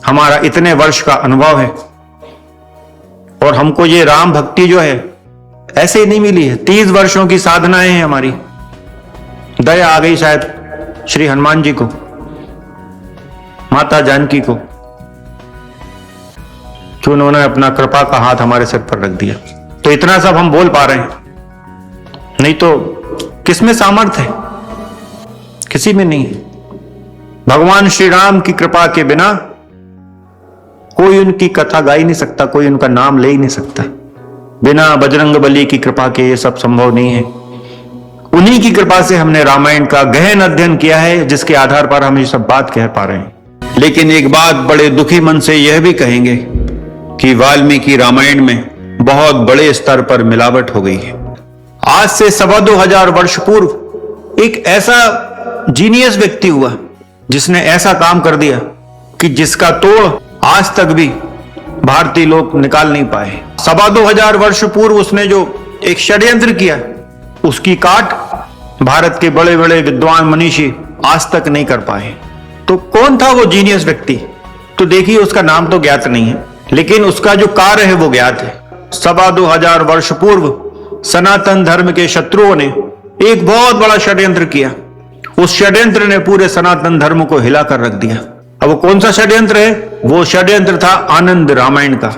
हमारा इतने वर्ष का अनुभव है और हमको ये राम भक्ति जो है ऐसे ही नहीं मिली है। 30 वर्षों की साधनाएं हैं हमारी। दया आ गई शायद श्री हनुमान जी को, माता जानकी को, कि उन्होंने अपना कृपा का हाथ हमारे सिर पर रख दिया। तो इतना सब हम बोल पा रहे हैं, नहीं तो किसमें सामर्थ्य है? किसी में नहीं है। भगवान श्री राम की कृपा के बिना कोई उनकी कथा गा ही नहीं सकता, कोई उनका नाम ले ही नहीं सकता। बिना बजरंग बली की कृपा के ये सब संभव नहीं है। उन्हीं की कृपा से हमने रामायण का गहन अध्ययन किया है, जिसके आधार पर हम ये सब बात कह पा रहे हैं। लेकिन एक बात बड़े दुखी मन से यह भी कहेंगे कि वाल्मीकि रामायण में बहुत बड़े स्तर पर मिलावट हो गई है। आज से 2,25,000 वर्ष पूर्व एक ऐसा जीनियस व्यक्ति हुआ जिसने ऐसा काम कर दिया कि जिसका तोड़ आज तक भी भारतीय लोग निकाल नहीं पाए। 2,25,000 वर्ष पूर्व उसने जो एक षड्यंत्र किया, उसकी काट भारत के बड़े बड़े विद्वान मनीषी आज तक नहीं कर पाए। तो कौन था वो जीनियस व्यक्ति? तो देखिए, उसका नाम तो ज्ञात नहीं है, लेकिन उसका जो कार्य है वो ज्ञात है। 2,25,000 वर्ष पूर्व सनातन धर्म के शत्रुओं ने एक बहुत बड़ा षड्यंत्र किया। उस षड्यंत्र ने पूरे सनातन धर्म को हिलाकर रख दिया। अब वो कौन सा षड्यंत्र है? वो षड्यंत्र था आनंद रामायण का।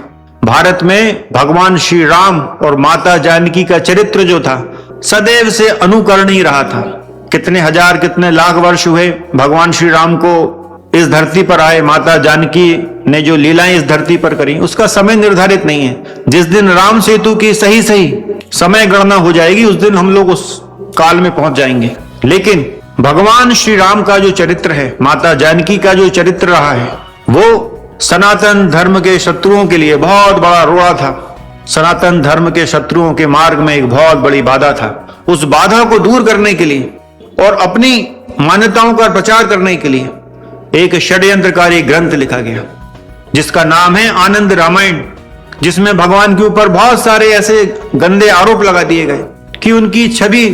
भारत में भगवान श्री राम और माता जानकी का चरित्र जो था सदैव से अनुकरणीय रहा था। कितने हजार कितने लाख वर्ष हुए भगवान श्री राम को इस धरती पर आए। माता जानकी ने जो लीलाएं इस धरती पर करी, उसका समय निर्धारित नहीं है। जिस दिन राम सेतु की सही सही समय गणना हो जाएगी, उस दिन हम लोग उस काल में पहुंच जाएंगे। लेकिन भगवान श्री राम का जो चरित्र है, माता जानकी का जो चरित्र रहा है, वो सनातन धर्म के शत्रुओं के लिए बहुत बड़ा रोड़ा था। सनातन धर्म के शत्रुओं के मार्ग में एक बहुत बड़ी बाधा था। उस बाधा को दूर करने के लिए और अपनी मान्यताओं का प्रचार करने के लिए एक षड्यंत्रकारी ग्रंथ लिखा गया, जिसका नाम है आनंद रामायण, जिसमें भगवान के ऊपर बहुत सारे ऐसे गंदे आरोप लगा दिए गए कि उनकी छवि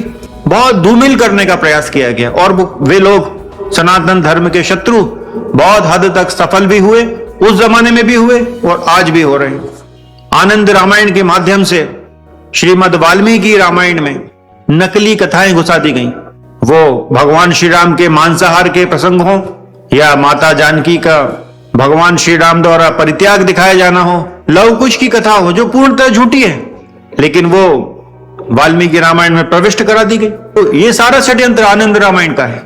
बहुत धूमिल करने का प्रयास किया गया। और वे लोग सनातन धर्म के शत्रु बहुत हद तक सफल भी हुए, उस जमाने में भी हुए और आज भी हो रहे हैं। आनंद रामायण के माध्यम से श्रीमद् वाल्मीकि रामायण में नकली कथाएं घुसा दी गईं। वो भगवान श्री राम के मांसाहार के प्रसंग हो या माता जानकी का भगवान श्री राम द्वारा परित्याग दिखाया जाना हो, लव कुश की कथा हो जो पूर्णतः झूठी है, लेकिन वो वाल्मीकि रामायण में प्रविष्ट करा दी गई। तो ये सारा षड्यंत्र आनंद रामायण का है।